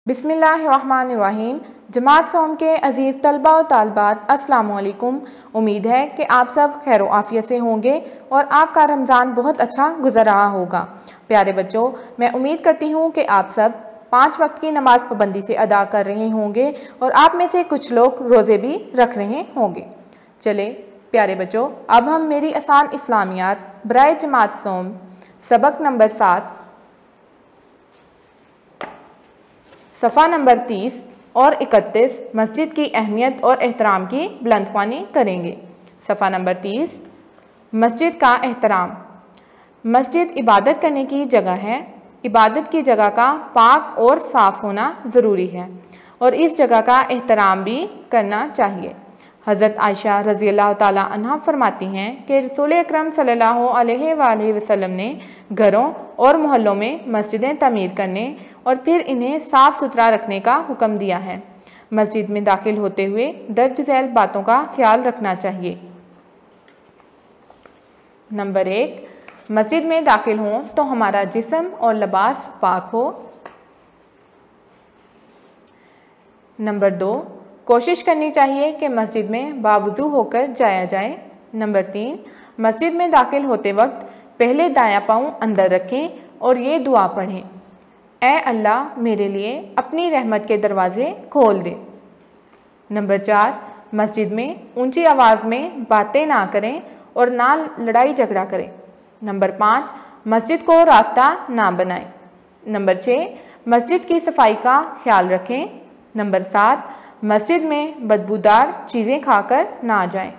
बिस्मिल्लाहिर्रहमानिर्रहीम। जमात सोम के अज़ीज़ तलबा और तालबात, अस्सलाम वालेकुम। उम्मीद है कि आप सब खैर आफियत से होंगे और आपका रमज़ान बहुत अच्छा गुजर रहा होगा। प्यारे बच्चों, मैं उम्मीद करती हूँ कि आप सब 5 वक्त की नमाज पाबंदी से अदा कर रहे होंगे और आप में से कुछ लोग रोज़े भी रख रहे होंगे। चले प्यारे बच्चों, अब हम मेरी आसान इस्लामियात बराए जमात सोम सबक नंबर 7 सफ़ा नंबर 30 और 31 मस्जिद की अहमियत और एहतराम की बुलंद ख्वानी करेंगे। सफ़ा नंबर 30 मस्जिद का एहतराम। मस्जिद इबादत करने की जगह है। इबादत की जगह का पाक और साफ़ होना ज़रूरी है और इस जगह का एहतराम भी करना चाहिए। हज़रत आयशा रज़ी अल्लाह ताला अन्हा फरमाती हैं कि रसूल अकरम सल्लल्लाहु अलैहि वसल्लम ने घरों और मोहल्लों में मस्जिदें तमीर करने और फिर इन्हें साफ़ सुथरा रखने का हुक्म दिया है। मस्जिद में दाखिल होते हुए दर्ज झैल बातों का ख्याल रखना चाहिए। नंबर 1, मस्जिद में दाखिल हों तो हमारा जिस्म और लिबास पाक हो। नंबर 2, कोशिश करनी चाहिए कि मस्जिद में बावुज़ू होकर जाया जाए। नंबर 3, मस्जिद में दाखिल होते वक्त पहले दायां पाँव अंदर रखें और ये दुआ पढ़ें, ऐ अल्लाह मेरे लिए अपनी रहमत के दरवाज़े खोल दे। नंबर 4, मस्जिद में ऊंची आवाज़ में बातें ना करें और ना लड़ाई झगड़ा करें। नंबर 5, मस्जिद को रास्ता ना बनाएं। नंबर 6, मस्जिद की सफाई का ख्याल रखें। नंबर 7, मस्जिद में बदबूदार चीज़ें खाकर ना जाएं।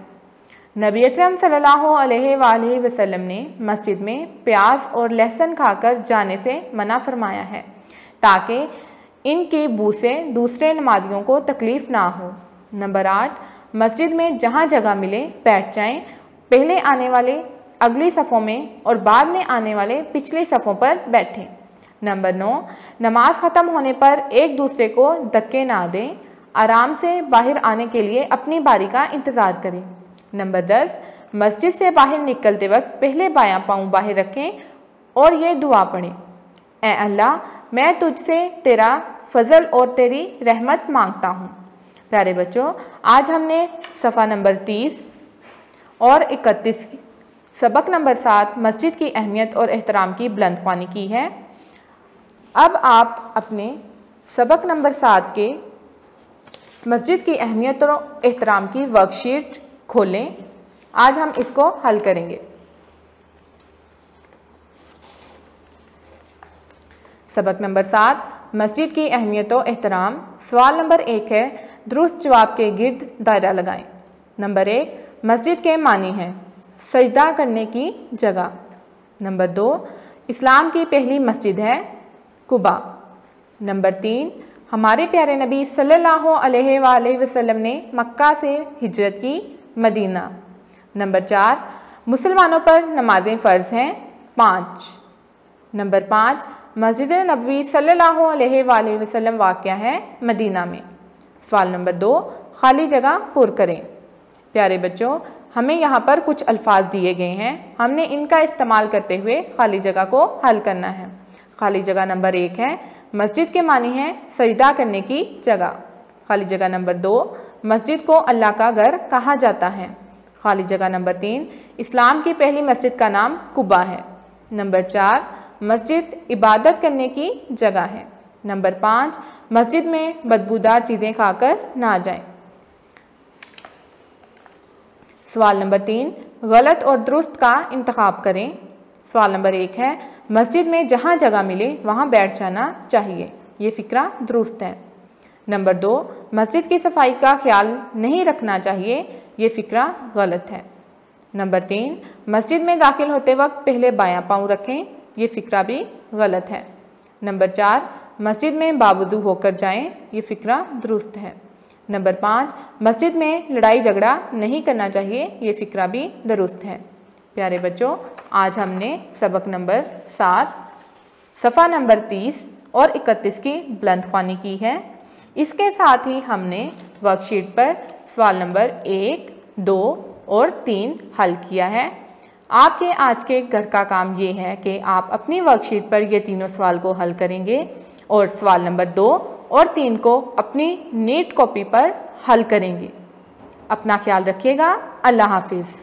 नबी अकरम सल्लल्लाहु अलैहि वसल्लम ने मस्जिद में प्याज और लहसुन खाकर जाने से मना फरमाया है ताकि इनकी बू से दूसरे नमाजियों को तकलीफ़ ना हो। नंबर 8, मस्जिद में जहाँ जगह मिले बैठ जाएं। पहले आने वाले अगली सफ़ों में और बाद में आने वाले पिछली सफ़ों पर बैठें। नंबर 9, नमाज ख़त्म होने पर एक दूसरे को धक्के ना दें। आराम से बाहर आने के लिए अपनी बारी का इंतज़ार करें। नंबर 10, मस्जिद से बाहर निकलते वक्त पहले बायां पाँव बाहर रखें और ये दुआ पढ़ें, ऐ अल्लाह मैं तुझसे तेरा फजल और तेरी रहमत मांगता हूँ। प्यारे बच्चों, आज हमने सफ़ा नंबर 30 और 31 सबक नंबर 7 मस्जिद की अहमियत और एहतराम की बुलंद ख्वानी की है। अब आप अपने सबक नंबर 7 के मस्जिद की अहमियत और एहतराम की वर्कशीट खोलें। आज हम इसको हल करेंगे। सबक नंबर 7 मस्जिद की अहमियत और एहतराम। सवाल नंबर 1 है, दुरुस्त जवाब के गिर्द दायरा लगाएं। नंबर 1, मस्जिद के मानी हैं सजदा करने की जगह। नंबर 2, इस्लाम की पहली मस्जिद है कुबा। नंबर 3, हमारे प्यारे नबी सल्लल्लाहु अलैहि वसल्लम ने मक्का से हिजरत की मदीना। नंबर 4, मुसलमानों पर नमाजें फ़र्ज़ हैं 5। नंबर 5, मस्जिद नबवी सल्लल्लाहु अलैहि वसल्लम वाक़या है मदीना में। सवाल नंबर 2, खाली जगह पुर करें। प्यारे बच्चों, हमें यहाँ पर कुछ अल्फाज दिए गए हैं, हमने इनका इस्तेमाल करते हुए खाली जगह को हल करना है। खाली जगह नंबर 1 है, मस्जिद के मानी है सजदा करने की जगह। खाली जगह नंबर 2, मस्जिद को अल्लाह का घर कहा जाता है। खाली जगह नंबर 3, इस्लाम की पहली मस्जिद का नाम कुबा है। नंबर 4, मस्जिद इबादत करने की जगह है। नंबर 5, मस्जिद में बदबूदार चीज़ें खाकर ना जाएं। सवाल नंबर 3, गलत और दुरुस्त का इंतखाब करें। सवाल नंबर 1 है, मस्जिद में जहाँ जगह मिले वहाँ बैठ जाना चाहिए, ये फ़िक्रा दुरुस्त है। नंबर 2, मस्जिद की सफाई का ख्याल नहीं रखना चाहिए, ये फ़िक्रा गलत है। नंबर 3, मस्जिद में दाखिल होते वक्त पहले बायां पाँव रखें, ये फ़िक्रा भी गलत है। नंबर 4, मस्जिद में बावुज़ू होकर जाएं, ये फ़िक्रा दुरुस्त है। नंबर 5, मस्जिद में लड़ाई झगड़ा नहीं करना चाहिए, ये फ़िक्रा भी दुरुस्त है। प्यारे बच्चों, आज हमने सबक नंबर 7 सफ़ा नंबर 30 और 31 की बुलंद ख्वानी की है। इसके साथ ही हमने वर्कशीट पर सवाल नंबर 1, 2 और 3 हल किया है। आपके आज के घर का काम ये है कि आप अपनी वर्कशीट पर ये तीनों सवाल को हल करेंगे और सवाल नंबर 2 और 3 को अपनी नीट कॉपी पर हल करेंगे। अपना ख्याल रखिएगा। अल्लाह हाफिज़।